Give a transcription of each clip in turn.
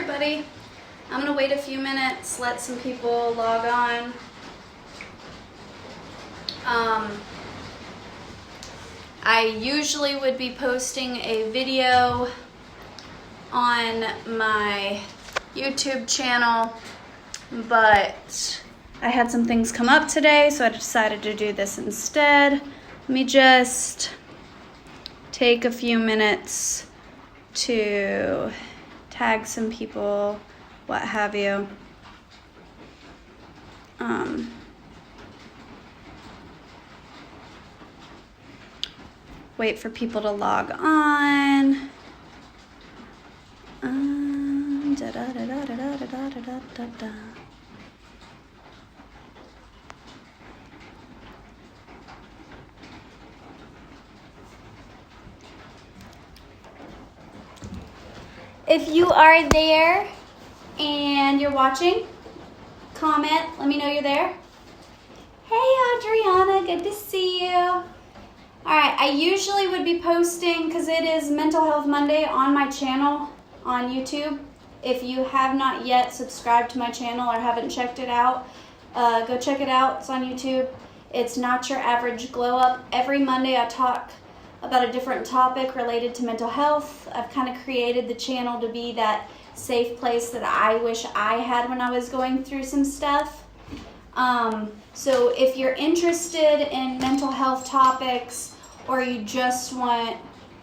everybody. I'm gonna wait a few minutes, let some people log on. I usually would be posting a video on my YouTube channel, but I had some things come up today, so I decided to do this instead. Let me just take a few minutes to tag some people, what have you. Wait for people to log on. If you are there and you're watching, comment, let me know you're there. Hey Adriana, good to see you. Alright, I usually would be posting, because it is Mental Health Monday, on my channel on YouTube. If you have not yet subscribed to my channel or haven't checked it out, go check it out. It's on YouTube. It's Not Your Average Glow Up. Every Monday I talk about a different topic related to mental health. I've kind of created the channel to be that safe place that I wish I had when I was going through some stuff. So if you're interested in mental health topics, or you just want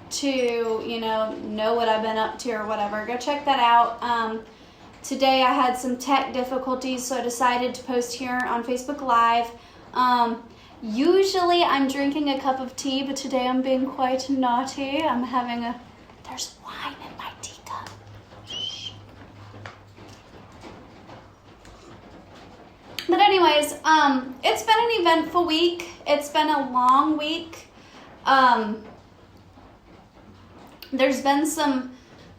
to, know what I've been up to or whatever, go check that out. Today I had some tech difficulties, so I decided to post here on Facebook Live. Usually I'm drinking a cup of tea, but today I'm being quite naughty. I'm having there's wine in my teacup. Shh. But anyways, it's been an eventful week. It's been a long week. There's been some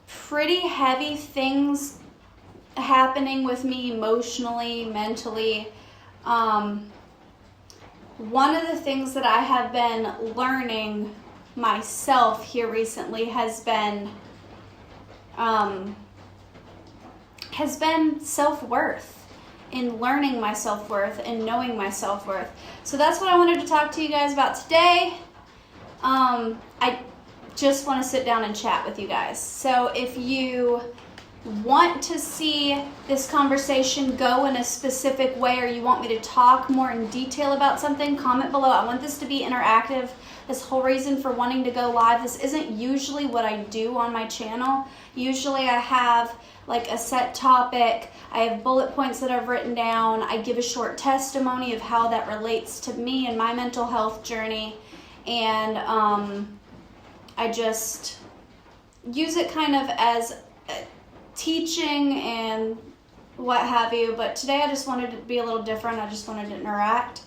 pretty heavy things happening with me emotionally, mentally. One of the things that I have been learning myself here recently has been self-worth, in learning my self-worth and knowing my self-worth. So that's what I wanted to talk to you guys about today. I just want to sit down and chat with you guys. So if you want to see this conversation go in a specific way, or you want me to talk more in detail about something, comment below. I want this to be interactive. This whole reason for wanting to go live, this isn't usually what I do on my channel. Usually I have like a set topic. I have bullet points that I've written down. I give a short testimony of how that relates to me and my mental health journey. And I just use it kind of as teaching and what have you. But today I just wanted to be a little different. I just wanted to interact.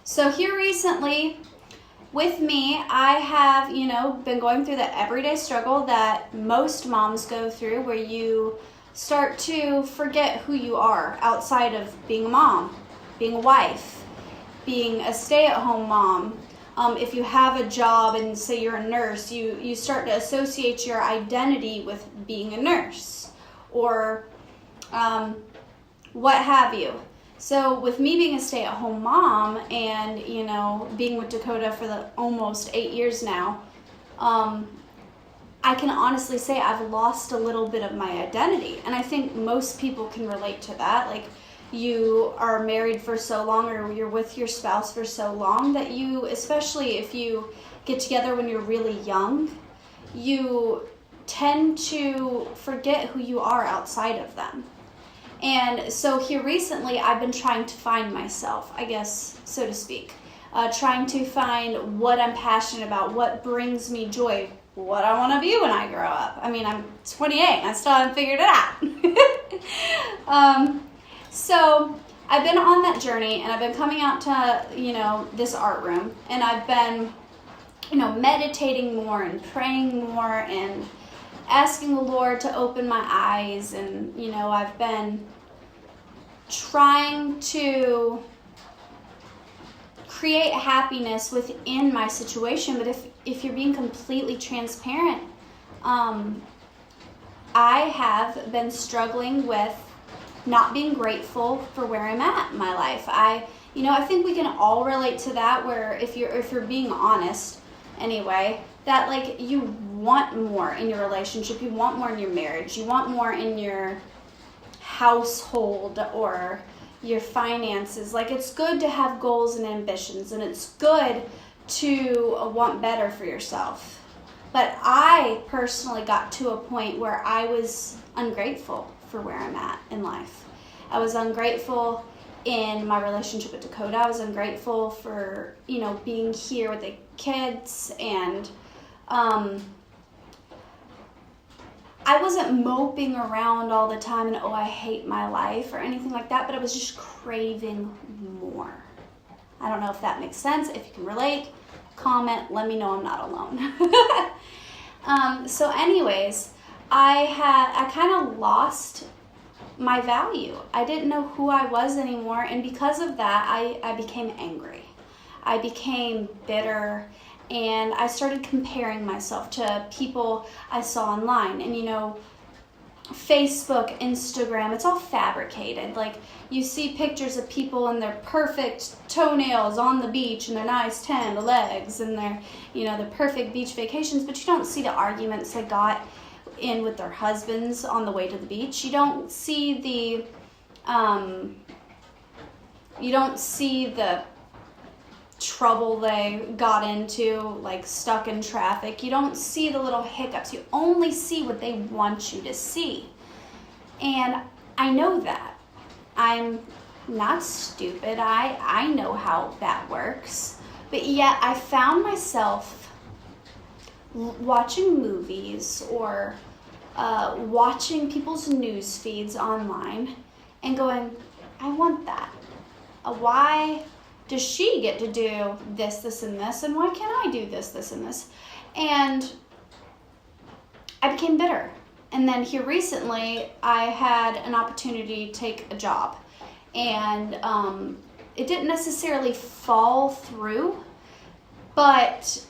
So here recently with me, I have, been going through the everyday struggle that most moms go through, where you start to forget who you are outside of being a mom, being a wife, being a stay-at-home mom. If you have a job and say you're a nurse, you start to associate your identity with being a nurse, or what have you. So with me being a stay-at-home mom and, being with Dakota for the almost 8 years now, I can honestly say I've lost a little bit of my identity. And I think most people can relate to that. Like, you are married for so long, or you're with your spouse for so long, that you, especially if you get together when you're really young, you tend to forget who you are outside of them. And so here recently, I've been trying to find myself, I guess, so to speak. Trying to find what I'm passionate about, what brings me joy, what I want to be when I grow up. I mean, I'm 28, I still haven't figured it out. So I've been on that journey, and I've been coming out to, this art room, and I've been, meditating more and praying more and asking the Lord to open my eyes. And, I've been trying to create happiness within my situation. But if you're being completely transparent, I have been struggling with not being grateful for where I'm at in my life. I think we can all relate to that, where if you're being honest anyway, that like you want more in your relationship, you want more in your marriage, you want more in your household or your finances. Like, it's good to have goals and ambitions, and it's good to want better for yourself. But I personally got to a point where I was ungrateful for where I'm at in life. I was ungrateful in my relationship with Dakota. I was ungrateful for, being here with the kids, and I wasn't moping around all the time and, I hate my life or anything like that, but I was just craving more. I don't know if that makes sense. If you can relate, comment, let me know I'm not alone. So anyways, I kind of lost my value. I didn't know who I was anymore, and because of that, I became angry. I became bitter, and I started comparing myself to people I saw online. And Facebook, Instagram, it's all fabricated. Like, you see pictures of people and their perfect toenails on the beach and their nice tanned legs and their, their perfect beach vacations, but you don't see the arguments they got in with their husbands on the way to the beach. You don't see the trouble they got into, like stuck in traffic. You don't see the little hiccups. You only see what they want you to see. And I know that. I'm not stupid. I know how that works. But yet I found myself watching movies or watching people's news feeds online and going, I want that. Why does she get to do this, this, and this? And why can't I do this, this, and this? And I became bitter. And then here recently, I had an opportunity to take a job. And it didn't necessarily fall through, but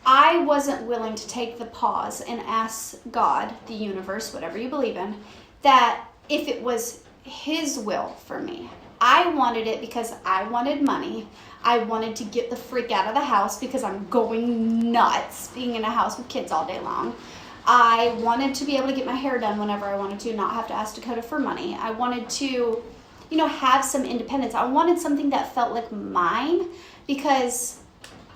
I wasn't willing to take the pause and ask God, the universe, whatever you believe in, that if it was His will for me. I wanted it because I wanted money. I wanted to get the freak out of the house because I'm going nuts being in a house with kids all day long. I wanted to be able to get my hair done whenever I wanted to, not have to ask Dakota for money. I wanted to, have some independence. I wanted something that felt like mine, because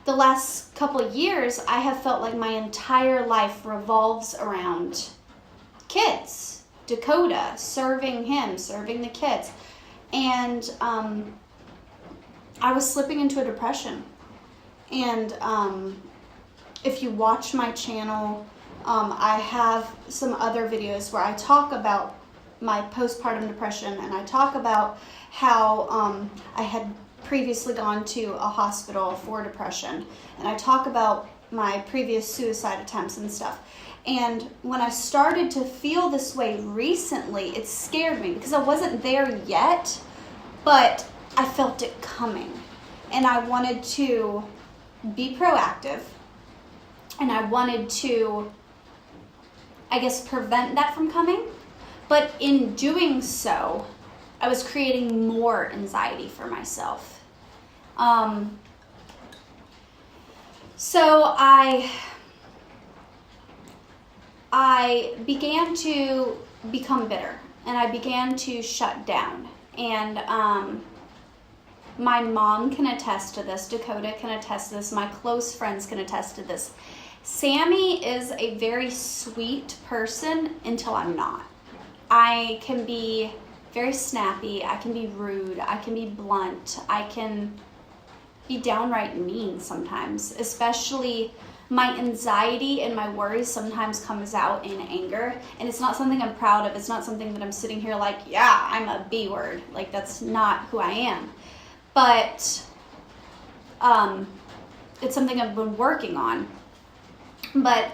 the last couple of years, I have felt like my entire life revolves around kids. Dakota, serving him, serving the kids. And I was slipping into a depression. And if you watch my channel, I have some other videos where I talk about my postpartum depression, and I talk about how I had previously gone to a hospital for depression, and I talk about my previous suicide attempts and stuff. And when I started to feel this way recently, it scared me because I wasn't there yet, but I felt it coming. And I wanted to be proactive, and I wanted to, prevent that from coming. But in doing so, I was creating more anxiety for myself. So I began to become bitter, and I began to shut down. And my mom can attest to this. Dakota can attest to this. My close friends can attest to this. Sammy is a very sweet person until I'm not. I can be very snappy. I can be rude. I can be blunt. I can be downright mean sometimes, especially my anxiety and my worries sometimes comes out in anger, and it's not something I'm proud of. It's not something that I'm sitting here like, yeah, I'm a B word. Like, that's not who I am. But it's something I've been working on. But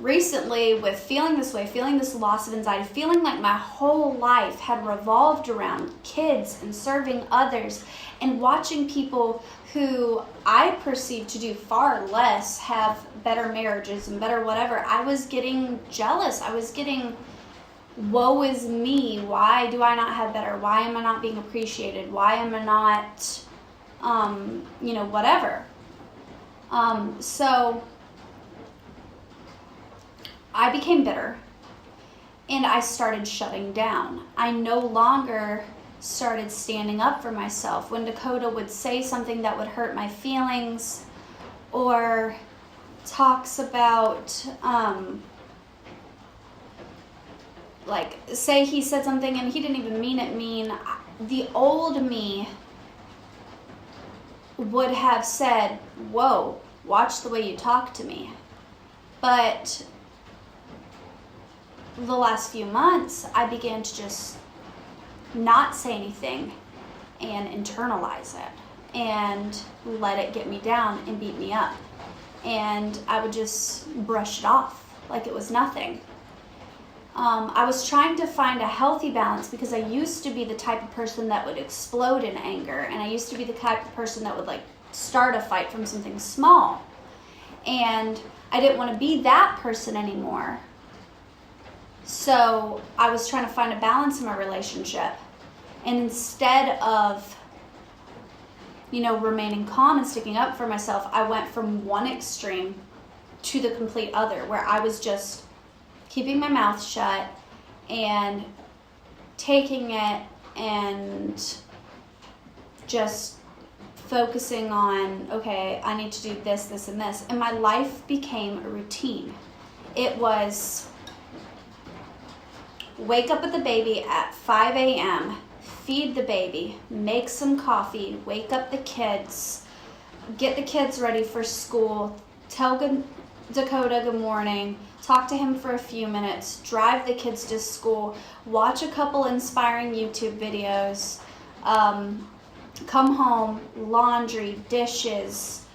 recently, with feeling this way, feeling this loss of anxiety, feeling like my whole life had revolved around kids and serving others, and watching people who I perceive to do far less have better marriages and better whatever, I was getting jealous. I was getting, woe is me. Why do I not have better? Why am I not being appreciated? Why am I not, whatever. So I became bitter and I started shutting down. I no longer started standing up for myself. When Dakota would say something that would hurt my feelings, or talks about, say he said something and he didn't even mean it mean, the old me would have said, whoa, watch the way you talk to me. But the last few months, I began to just not say anything and internalize it and let it get me down and beat me up. And I would just brush it off like it was nothing. I was trying to find a healthy balance because I used to be the type of person that would explode in anger, and I used to be the type of person that would start a fight from something small. And I didn't want to be that person anymore. So I was trying to find a balance in my relationship. And instead of, remaining calm and sticking up for myself, I went from one extreme to the complete other, where I was just keeping my mouth shut and taking it and just focusing on, okay, I need to do this, this, and this. And my life became a routine. It was wake up with the baby at 5 a.m., feed the baby, make some coffee, wake up the kids, get the kids ready for school, tell Dakota good morning, talk to him for a few minutes, drive the kids to school, watch a couple inspiring YouTube videos, come home, laundry, dishes,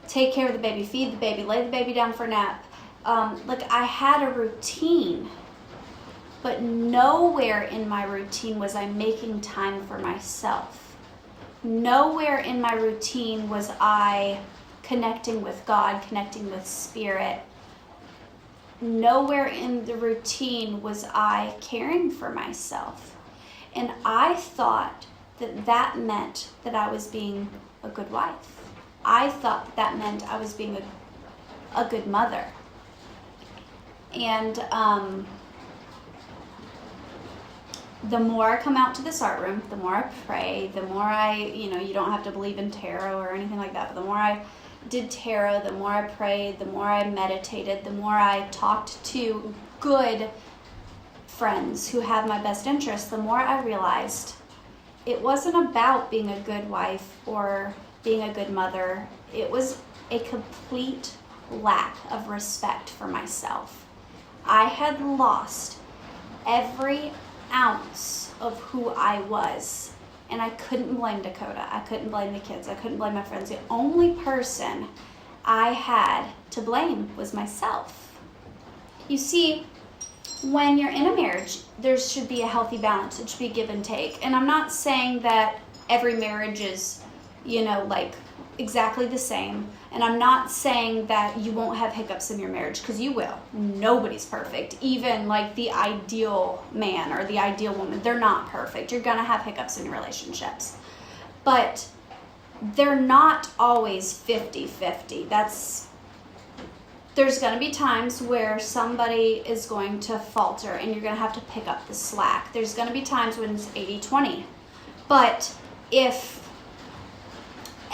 take care of the baby, feed the baby, lay the baby down for a nap. I had a routine, but nowhere in my routine was I making time for myself. Nowhere in my routine was I connecting with God, connecting with Spirit. Nowhere in the routine was I caring for myself. And I thought that meant that I was being a good wife. I thought that meant I was being a good mother. And the more I come out to this art room, the more I pray, the more I, you don't have to believe in tarot or anything like that, but the more I did tarot, the more I prayed, the more I meditated, the more I talked to good friends who have my best interests, the more I realized it wasn't about being a good wife or being a good mother. It was a complete lack of respect for myself. I had lost every ounce of who I was, and I couldn't blame Dakota. I couldn't blame the kids. I couldn't blame my friends. The only person I had to blame was myself. You see, when you're in a marriage, there should be a healthy balance. It should be give and take. And I'm not saying that every marriage is, exactly the same. And I'm not saying that you won't have hiccups in your marriage, because you will. Nobody's perfect. Even the ideal man or the ideal woman, they're not perfect. You're going to have hiccups in your relationships. But they're not always 50-50. There's going to be times where somebody is going to falter and you're going to have to pick up the slack. There's going to be times when it's 80-20. But if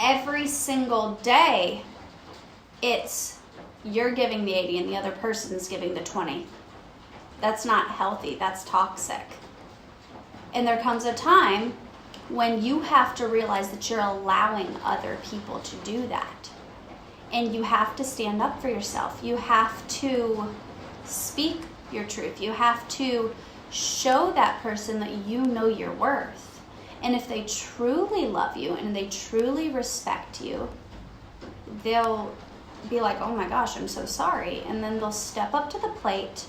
every single day it's you're giving the 80 and the other person's giving the 20, that's not healthy. That's toxic. And there comes a time when you have to realize that you're allowing other people to do that. And you have to stand up for yourself. You have to speak your truth. You have to show that person that you know your worth. And if they truly love you and they truly respect you, they'll be like, oh my gosh, I'm so sorry. And then they'll step up to the plate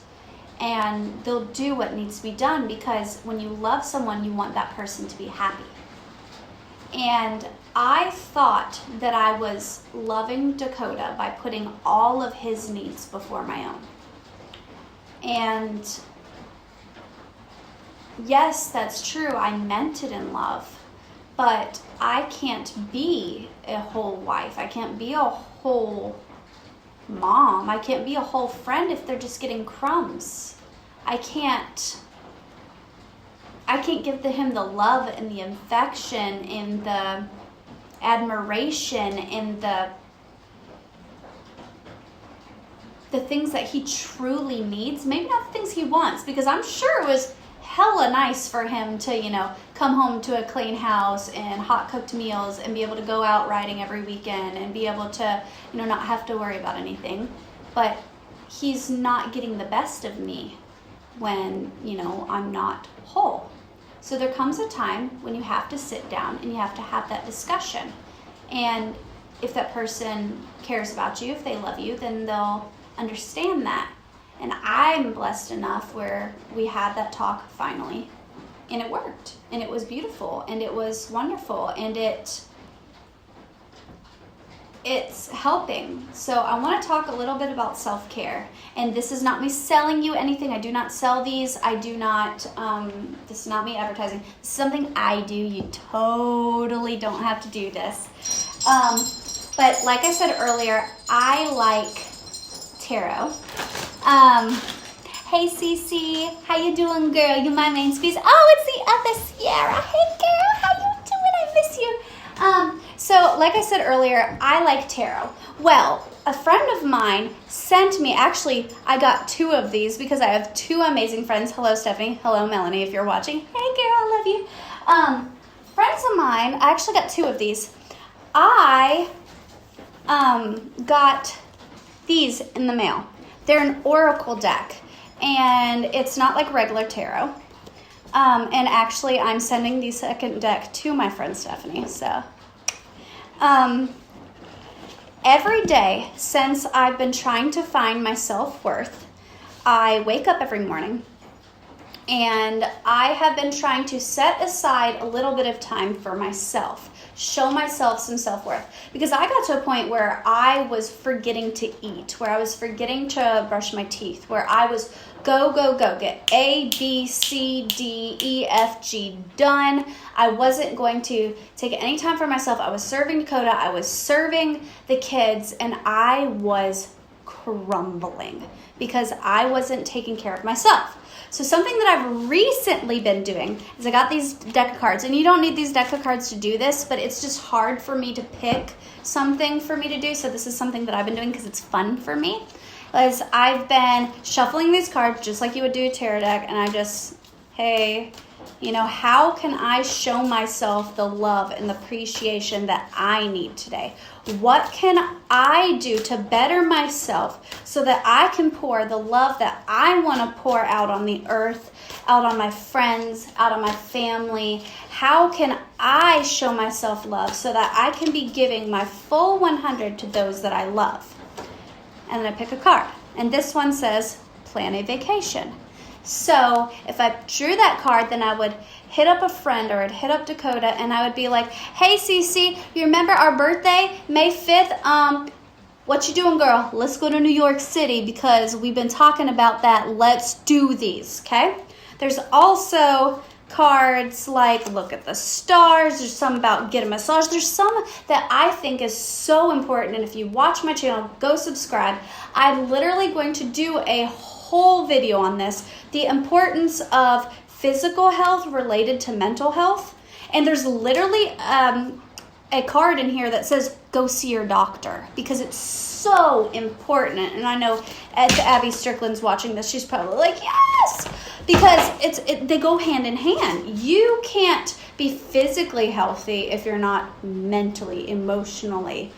and they'll do what needs to be done, because when you love someone, you want that person to be happy. And I thought that I was loving Dakota by putting all of his needs before my own. And yes, that's true. I meant it in love, but I can't be a whole wife. I can't be a whole mom. I can't be a whole friend if they're just getting crumbs. I can't give him the love and the affection and the admiration and the things that he truly needs. Maybe not the things he wants, because I'm sure it was hella nice for him to, come home to a clean house and hot cooked meals and be able to go out riding every weekend and be able to, not have to worry about anything. But he's not getting the best of me when, I'm not whole. So there comes a time when you have to sit down and you have to have that discussion. And if that person cares about you, if they love you, then they'll understand that. And I'm blessed enough where we had that talk finally, and it worked, and it was beautiful, and it was wonderful, and it's helping. So I want to talk a little bit about self-care. And this is not me selling you anything. I do not sell these. I do not, this is not me advertising. This is something I do. You totally don't have to do this. But like I said earlier, I like tarot. Hey Cece, how you doing, girl? You my main species. Oh, it's the other Sierra. Hey girl, how you doing? I miss you. So like I said earlier, I like tarot. Well, a friend of mine sent me, actually, I got 2 of these because I have 2 amazing friends. Hello, Stephanie. Hello, Melanie, if you're watching. Hey, girl, I love you. Friends of mine, I actually got 2 of these. I got these in the mail. They're an oracle deck, and it's not like regular tarot. And actually, I'm sending the second deck to my friend Stephanie. So, every day since I've been trying to find my self-worth, I wake up every morning, and I have been trying to set aside a little bit of time for myself, show myself some self-worth, because I got to a point where I was forgetting to eat, where I was forgetting to brush my teeth, where I was go, get A, B, C, D, E, F, G done. I wasn't going to take any time for myself. I was serving Dakota, I was serving the kids, and I was crumbling because I wasn't taking care of myself. So something that I've recently been doing is I got these deck of cards, and you don't need these deck of cards to do this, but it's just hard for me to pick something for me to do. So this is something that I've been doing because it's fun for me. Is I've been shuffling these cards just like you would do a tarot deck, and I just, hey, how can I show myself the love and the appreciation that I need today? What can I do to better myself so that I can pour the love that I want to pour out on the earth, out on my friends, out on my family? How can I show myself love so that I can be giving my full 100 to those that I love? And then I pick a card. And this one says, plan a vacation. So if I drew that card, then I would hit up a friend, or I'd hit up Dakota, and I would be like, hey, Cece, you remember our birthday, May 5th? What you doing, girl? Let's go to New York City because we've been talking about that. Let's do these, okay? There's also cards like look at the stars. There's some about get a massage. There's some that I think is so important, and if you watch my channel, go subscribe. I'm literally going to do a whole video on this, the importance of physical health related to mental health. And there's literally a card in here that says go see your doctor, because it's so important. And I know Abby Strickland's watching this. She's probably like, yes, because they go hand in hand. You can't be physically healthy if you're not mentally, emotionally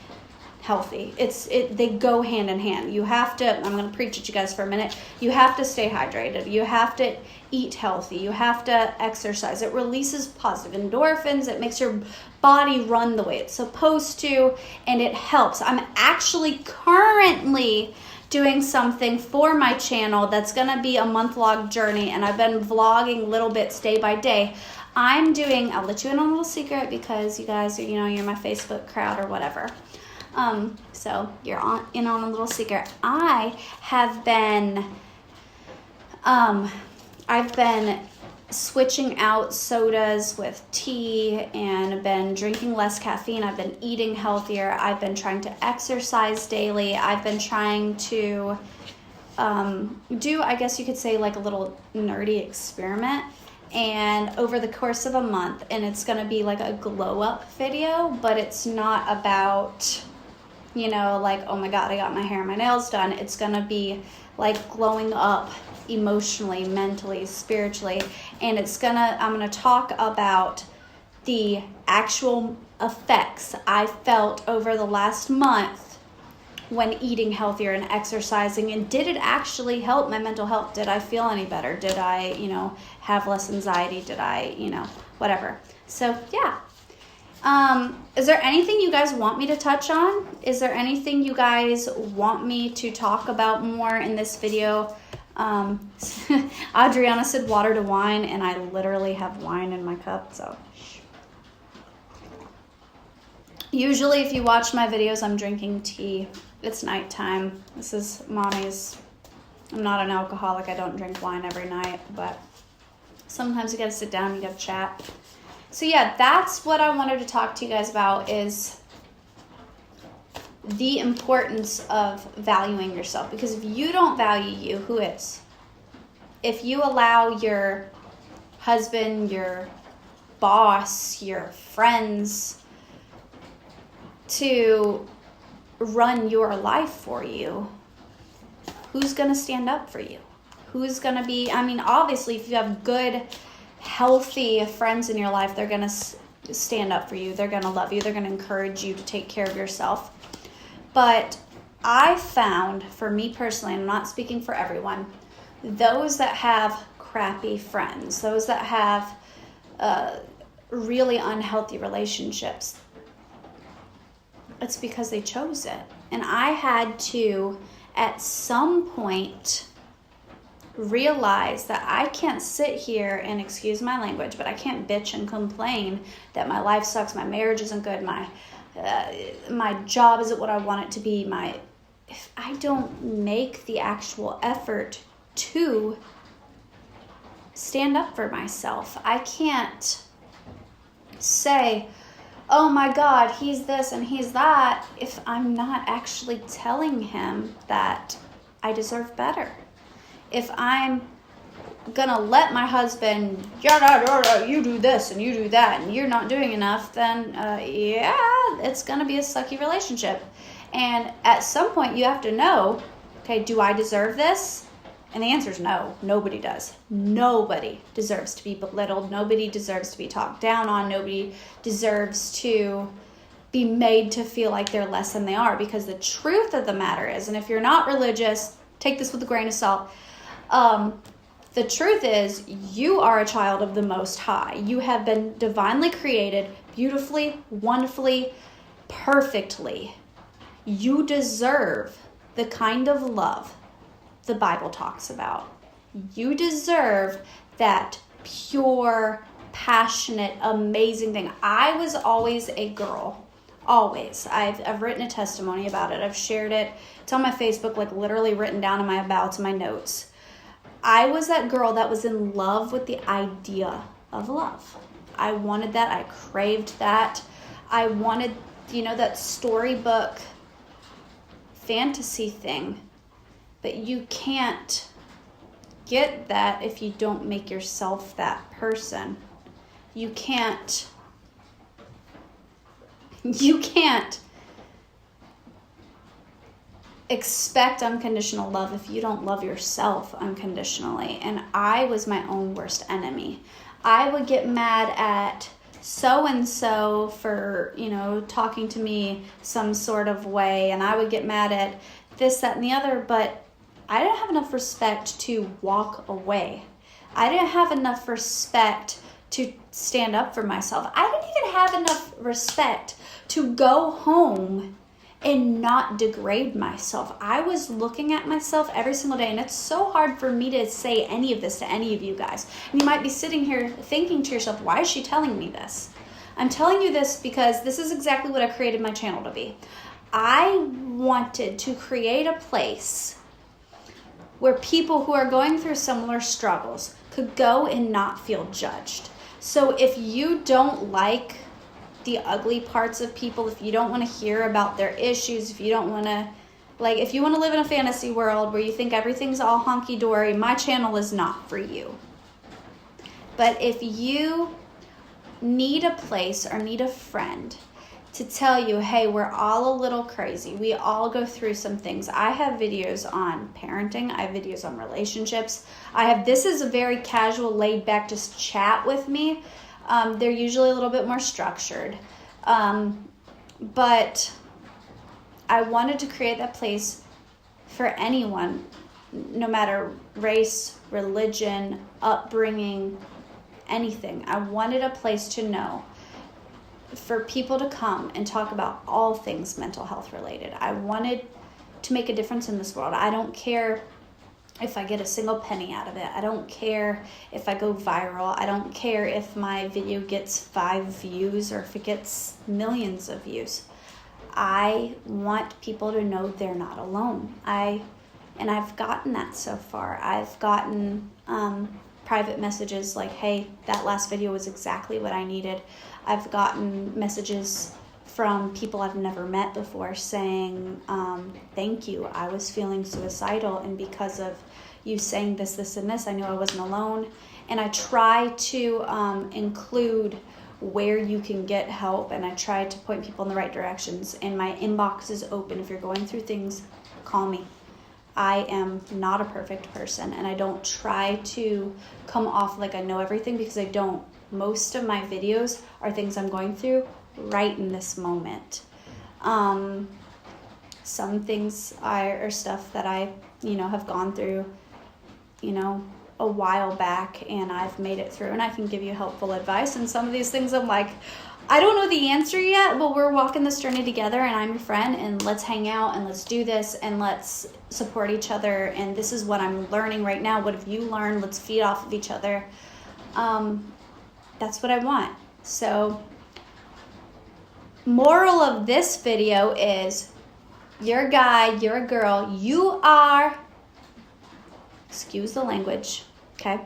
healthy. They go hand in hand. You have to, I'm going to preach at you guys for a minute. You have to stay hydrated. You have to eat healthy. You have to exercise. It releases positive endorphins. It makes your body run the way it's supposed to, and it helps. I'm actually currently doing something for my channel that's gonna be a month-long journey, and I've been vlogging little bits day by day. I'll let you in on a little secret because you guys are, you're my Facebook crowd or whatever. So you're in on a little secret. I have been, I've been switching out sodas with tea and been drinking less caffeine. I've been eating healthier. I've been trying to exercise daily. I've been trying to do, I guess you could say, like a little nerdy experiment. And over the course of a month, and it's going to be like a glow up video, but it's not about, like, oh my God, I got my hair and my nails done. It's going to be like glowing up emotionally, mentally, spiritually. And I'm going to talk about the actual effects I felt over the last month when eating healthier and exercising, and did it actually help my mental health? Did I feel any better? Did I, have less anxiety? Did I, whatever. So yeah. Is there anything you guys want me to touch on? Is there anything you guys want me to talk about more in this video? Adriana said water to wine, and I literally have wine in my cup, so. Usually if you watch my videos, I'm drinking tea. It's nighttime. This is mommy's. I'm not an alcoholic. I don't drink wine every night, but sometimes you gotta sit down, you gotta chat. So yeah, that's what I wanted to talk to you guys about, is the importance of valuing yourself. Because if you don't value you, who is? If you allow your husband, your boss, your friends to run your life for you, who's going to stand up for you? Who's going to be, obviously, if you have good, healthy friends in your life, they're going to stand up for you. They're going to love you. They're going to encourage you to take care of yourself. But I found, for me personally, and I'm not speaking for everyone, those that have crappy friends, those that have really unhealthy relationships, it's because they chose it. And I had to, at some point, realize that I can't sit here and, excuse my language, but I can't bitch and complain that my life sucks, my marriage isn't good, my job isn't what I want it to be. If I don't make the actual effort to stand up for myself, I can't say, oh my God, he's this and he's that, if I'm not actually telling him that I deserve better. If I'm gonna let my husband, you do this and you do that and you're not doing enough, then it's gonna be a sucky relationship. And at some point you have to know, okay, do I deserve this? And the answer is no. Nobody does. Nobody deserves to be belittled. Nobody deserves to be talked down on. Nobody deserves to be made to feel like they're less than they are. Because the truth of the matter is, and if you're not religious, take this with a grain of salt. The truth is, you are a child of the Most High. You have been divinely created, beautifully, wonderfully, perfectly. You deserve the kind of love the Bible talks about. You deserve that pure, passionate, amazing thing. I was always a girl. Always. I've written a testimony about it. I've shared it. It's on my Facebook, like literally written down in my abouts, my notes. I was that girl that was in love with the idea of love. I wanted that. I craved that. I wanted, that storybook fantasy thing. But you can't get that if you don't make yourself that person. You can't expect unconditional love if you don't love yourself unconditionally. And I was my own worst enemy. I would get mad at so-and-so for, talking to me some sort of way. And I would get mad at this, that, and the other. But I didn't have enough respect to walk away. I didn't have enough respect to stand up for myself. I didn't even have enough respect to go home and not degrade myself. I was looking at myself every single day, and it's so hard for me to say any of this to any of you guys. And you might be sitting here thinking to yourself, why is she telling me this? I'm telling you this because this is exactly what I created my channel to be. I wanted to create a place where people who are going through similar struggles could go and not feel judged. So if you don't like the ugly parts of people, if you don't want to hear about their issues, if you don't want to, like, if you want to live in a fantasy world where you think everything's all honky-dory, my channel is not for you. But if you need a place or need a friend to tell you, hey, we're all a little crazy, we all go through some things. I have videos on parenting, I have videos on relationships. This is a very casual, laid back, just chat with me. They're usually a little bit more structured. But I wanted to create that place for anyone, no matter race, religion, upbringing, anything. I wanted a place to know, for people to come and talk about all things mental health related. I wanted to make a difference in this world. I don't care if I get a single penny out of it. I don't care if I go viral. I don't care if my video gets 5 views or if it gets millions of views. I want people to know they're not alone. And I've gotten that so far. I've gotten private messages like, hey, that last video was exactly what I needed. I've gotten messages from people I've never met before saying, thank you, I was feeling suicidal, and because of you saying this, this, and this, I knew I wasn't alone. And I try to include where you can get help, and I try to point people in the right directions. And my inbox is open. If you're going through things, call me. I am not a perfect person, and I don't try to come off like I know everything, because I don't. Most of my videos are things I'm going through right in this moment. Some things are stuff that I, have gone through, a while back, and I've made it through, and I can give you helpful advice. And some of these things I'm like, I don't know the answer yet, but we're walking this journey together, and I'm your friend, and let's hang out, and let's do this, and let's support each other. And this is what I'm learning right now. What have you learned? Let's feed off of each other. That's what I want. So, moral of this video is, you're a guy, you're a girl, you are, excuse the language, okay?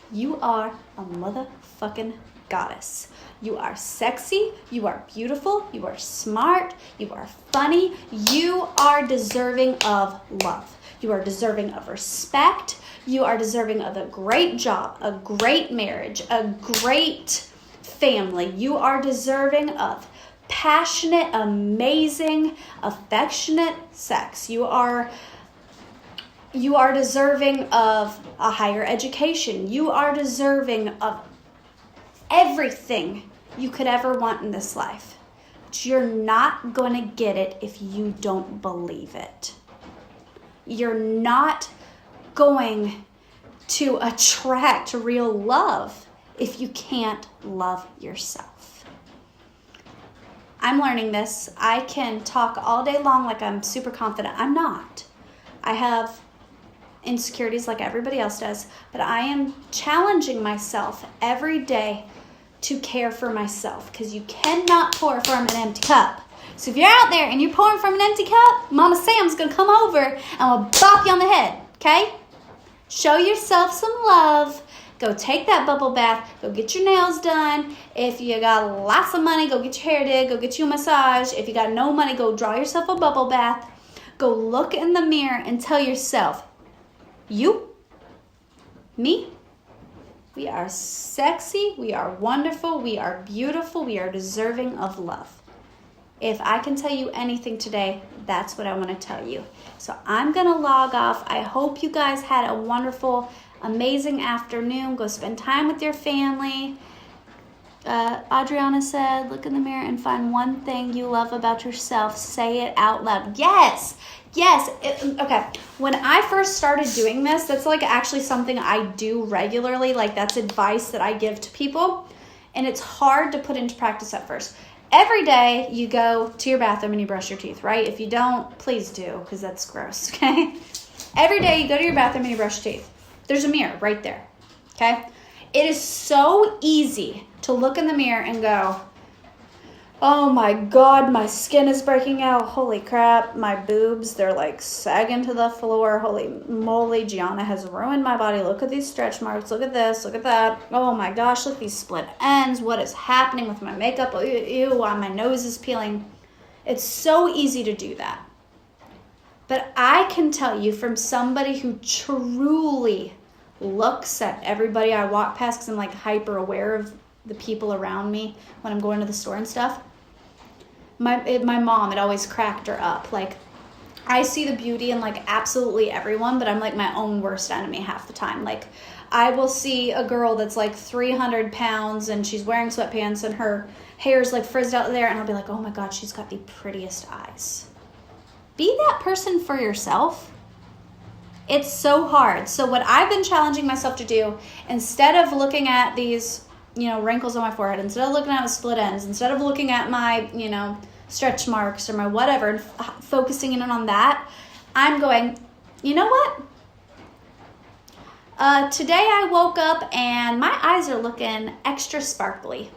You are a motherfucking goddess. You are sexy, you are beautiful, you are smart, you are funny, you are deserving of love. You are deserving of respect. You are deserving of a great job, a great marriage, a great family. You are deserving of passionate, amazing, affectionate sex. You are deserving of a higher education. You are deserving of everything you could ever want in this life. But you're not going to get it if you don't believe it. You're not going to attract real love if you can't love yourself. I'm learning this. I can talk all day long like I'm super confident. I'm not. I have insecurities like everybody else does, but I am challenging myself every day to care for myself, because you cannot pour from an empty cup. So if you're out there and you're pouring from an empty cup, Mama Sam's going to come over and will bop you on the head, okay? Show yourself some love. Go take that bubble bath. Go get your nails done. If you got lots of money, go get your hair did. Go get you a massage. If you got no money, go draw yourself a bubble bath. Go look in the mirror and tell yourself, you, me, we are sexy, we are wonderful, we are beautiful, we are deserving of love. If I can tell you anything today, that's what I want to tell you. So I'm going to log off. I hope you guys had a wonderful, amazing afternoon. Go spend time with your family. Adriana said, look in the mirror and find one thing you love about yourself. Say it out loud. Yes! Yes. Okay. When I first started doing this, that's like actually something I do regularly. Like that's advice that I give to people. And it's hard to put into practice at first. Every day you go to your bathroom and you brush your teeth, right? If you don't, please do, because that's gross, okay? Every day you go to your bathroom and you brush your teeth. There's a mirror right there, okay? It is so easy to look in the mirror and go, oh my God, my skin is breaking out. Holy crap, my boobs, they're like sagging to the floor. Holy moly, Gianna has ruined my body. Look at these stretch marks. Look at this. Look at that. Oh my gosh, look at these split ends. What is happening with my makeup? Ew, my nose is peeling. It's so easy to do that. But I can tell you from somebody who truly looks at everybody I walk past, because I'm like hyper aware of the people around me when I'm going to the store and stuff. My mom, it always cracked her up. Like, I see the beauty in like absolutely everyone, but I'm like my own worst enemy half the time. Like, I will see a girl that's like 300 pounds and she's wearing sweatpants and her hair's like frizzed out there, and I'll be like, oh my God, she's got the prettiest eyes. Be that person for yourself. It's so hard. So what I've been challenging myself to do, instead of looking at these, wrinkles on my forehead, instead of looking at the split ends, instead of looking at my, stretch marks or my whatever, and focusing in on that, I'm going, you know what? Today I woke up and my eyes are looking extra sparkly.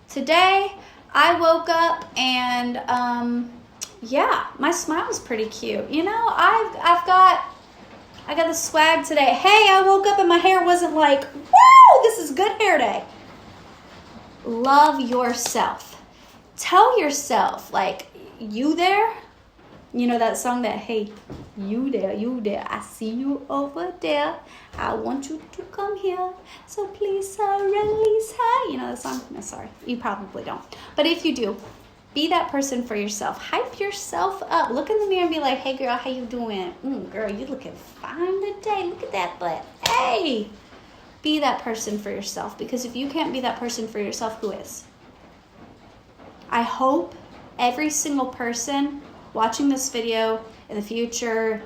Today I woke up and, my smile's pretty cute. I got the swag today. Hey, I woke up and my hair wasn't like, whoa, this is good hair day. Love yourself. Tell yourself, like, you there? You know that song that, hey, you there, I see you over there. I want you to come here, so please release her. You know that song? No, sorry, you probably don't. But if you do, be that person for yourself. Hype yourself up. Look in the mirror and be like, hey, girl, how you doing? Girl, you looking fine today. Look at that butt. Hey, be that person for yourself. Because if you can't be that person for yourself, who is? I hope every single person watching this video in the future,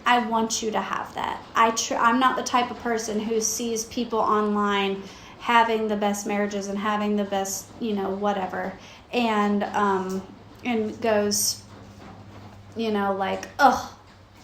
I want you to have that. I'm not the type of person who sees people online having the best marriages and having the best, whatever, and goes, like, oh,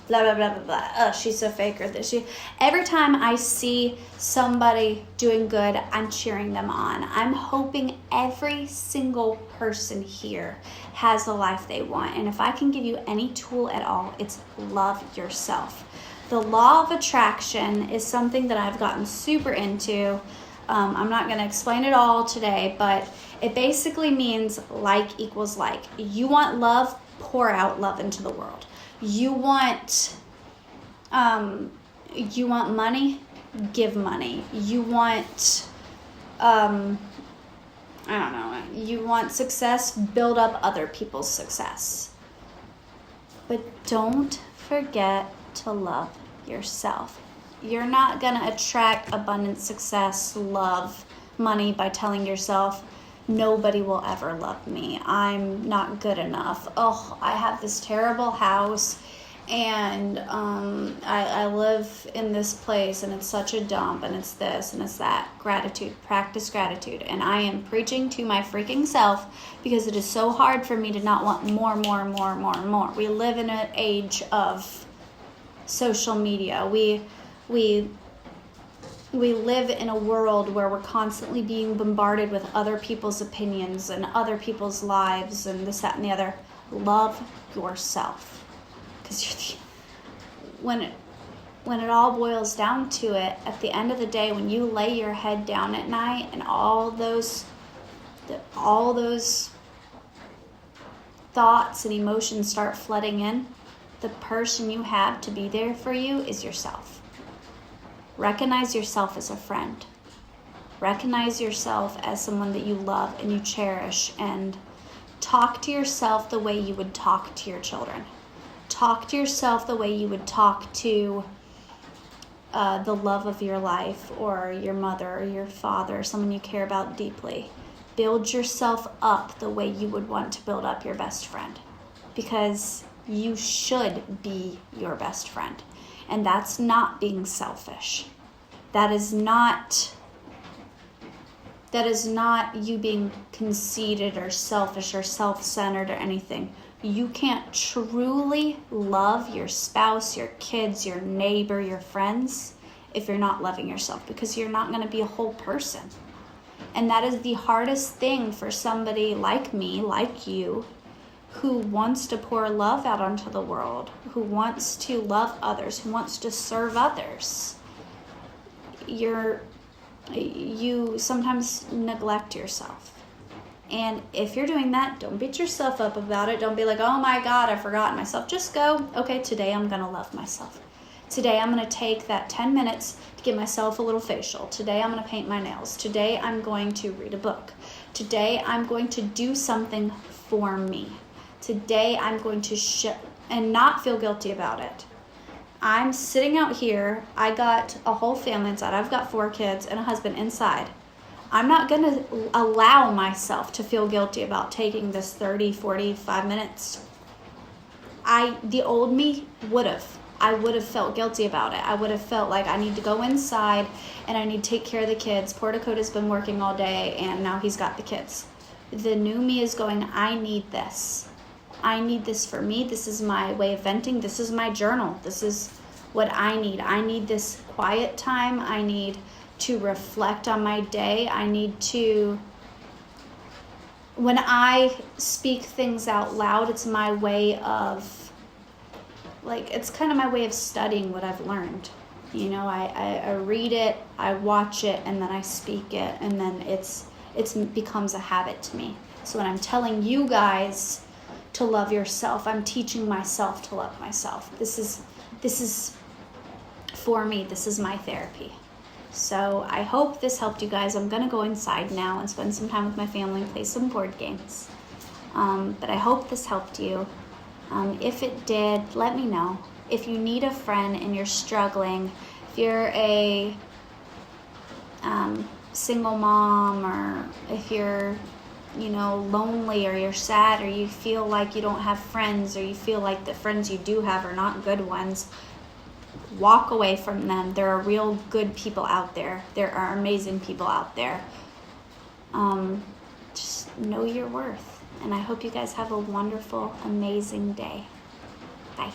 blah, blah, blah, blah, blah, oh, she's so fake, or this. Every time I see somebody doing good, I'm cheering them on. I'm hoping every single person here has the life they want. And if I can give you any tool at all, it's love yourself. The law of attraction is something that I've gotten super into. I'm not going to explain it all today, but it basically means like equals like. You want love, pour out love into the world. You want money, give money. You want, you want success, build up other people's success. But don't forget to love yourself. You're not going to attract abundance, success, love, money by telling yourself, nobody will ever love me. I'm not good enough. Oh, I have this terrible house and I live in this place and it's such a dump and it's this and it's that. Gratitude. Practice gratitude. And I am preaching to my freaking self because it is so hard for me to not want more. We live in an age of social media. We live in a world where we're constantly being bombarded with other people's opinions and other people's lives and this, that, and the other. Love yourself. Because when it all boils down to it, at the end of the day, when you lay your head down at night and all those thoughts and emotions start flooding in, the person you have to be there for you is yourself. Recognize yourself as a friend. Recognize yourself as someone that you love and you cherish, and talk to yourself the way you would talk to your children. Talk to yourself the way you would talk to the love of your life, or your mother or your father, or someone you care about deeply. Build yourself up the way you would want to build up your best friend. because you should be your best friend. And that's not being selfish. That is not you being conceited or selfish or self-centered or anything. You can't truly love your spouse, your kids, your neighbor, your friends if you're not loving yourself, because you're not going to be a whole person. And that is the hardest thing for somebody like me, like you, who wants to pour love out onto the world, who wants to love others, who wants to serve others. You sometimes neglect yourself. And if you're doing that, don't beat yourself up about it. Don't be like, oh my God, I forgot myself. Just go, okay, today I'm going to love myself. Today I'm going to take that 10 minutes to give myself a little facial. Today I'm going to paint my nails. Today I'm going to read a book. Today I'm going to do something for me. Today I'm going to and not feel guilty about it. I'm sitting out here. I got a whole family inside. I've got 4 kids and a husband inside. I'm not going to allow myself to feel guilty about taking this 30, 45 minutes. The old me would have. I would have felt guilty about it. I would have felt like I need to go inside and I need to take care of the kids. Poor Dakota's been working all day and now he's got the kids. The new me is going, I need this. I need this for me. This is my way of venting. This is my journal. This is what I need. I need this quiet time. I need to reflect on my day. I need to, when I speak things out loud, it's my way of, it's kind of my way of studying what I've learned. You know, I read it, I watch it, and then I speak it, and then it becomes a habit to me. So when I'm telling you guys to love yourself, I'm teaching myself to love myself. This is for me. This is my therapy. So I hope this helped you guys. I'm going to go inside now and spend some time with my family and play some board games. But I hope this helped you. If it did, let me know. If you need a friend and you're struggling, if you're a single mom, or if you're lonely, or you're sad, or you feel like you don't have friends, or you feel like the friends you do have are not good ones, walk away from them. There are real good people out there. There are amazing people out there. Just know your worth. And I hope you guys have a wonderful, amazing day. Bye.